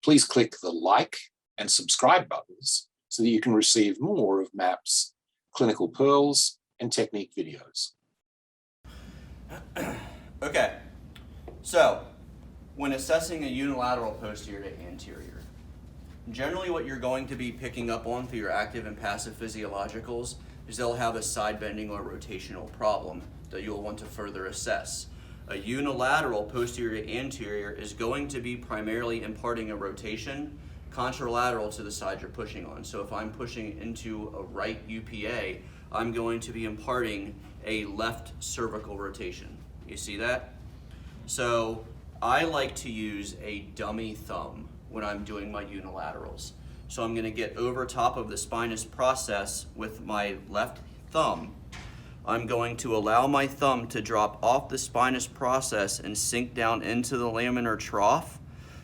Please click the like and subscribe buttons so that you can receive more of MAP's clinical pearls and technique videos. Okay, so when assessing a unilateral posterior to anterior, generally what you're going to be picking up on through your active and passive physiologicals is they'll have a side bending or rotational problem that you'll want to further assess. A unilateral posterior to anterior is going to be primarily imparting a rotation contralateral to the side you're pushing on. So if I'm pushing into a right UPA, I'm going to be imparting a left cervical rotation. You see that? So I like to use a dummy thumb when I'm doing my unilaterals. So I'm going to get over top of the spinous process with my left thumb. I'm going to allow my thumb to drop off the spinous process and sink down into the laminar trough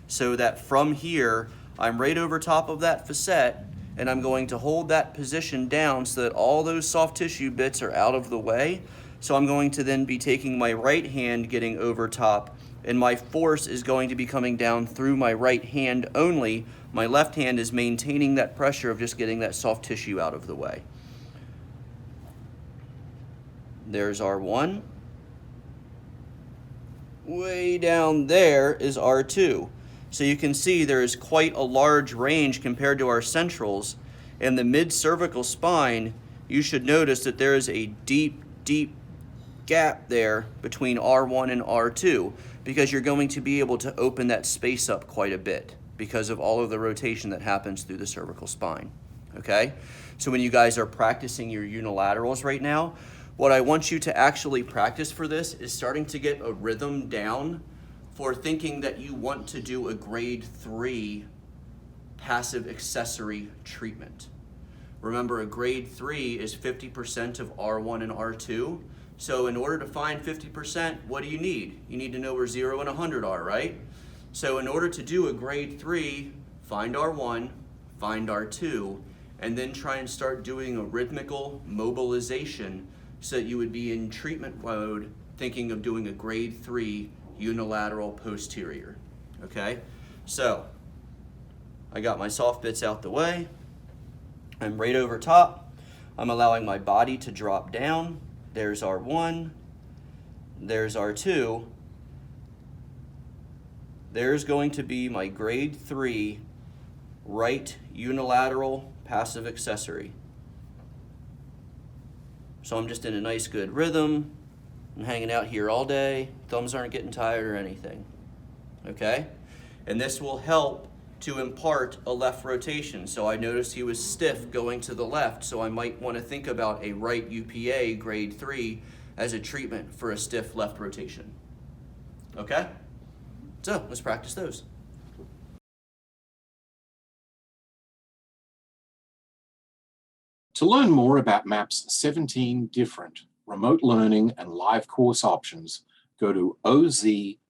so that from here, I'm right over top of that facet, and I'm going to hold that position down so that all those soft tissue bits are out of the way. So I'm going to then be taking my right hand, getting over top, and my force is going to be coming down through my right hand only. My left hand is maintaining that pressure of just getting that soft tissue out of the way. There's R1. Way down there is R2. So you can see there is quite a large range compared to our centrals. In the mid-cervical spine, you should notice that there is a deep, deep gap there between R1 and R2 because you're going to be able to open that space up quite a bit because of all of the rotation that happens through the cervical spine, okay? So when you guys are practicing your unilaterals right now, what I want you to actually practice for this is starting to get a rhythm down for thinking that you want to do a grade 3 passive accessory treatment. Remember, a grade 3 is 50% of R1 and R2. So in order to find 50%, what do you need? You need to know where 0 and 100 are, right? So in order to do a grade 3, find R1, find R2, and then try and start doing a rhythmical mobilization so that you would be in treatment mode thinking of doing a grade 3 unilateral posterior, okay? So I got my soft bits out the way. I'm right over top. I'm allowing my body to drop down. There's R1, there's R2. There's going to be my grade 3 right unilateral passive accessory. So I'm just in a nice good rhythm. I'm hanging out here all day. Thumbs aren't getting tired or anything, okay? And this will help to impart a left rotation. So I noticed he was stiff going to the left, so I might want to think about a right UPA grade 3 as a treatment for a stiff left rotation, okay? So let's practice those. To learn more about MAP's 17 different remote learning and live course options, go to ozpt.com.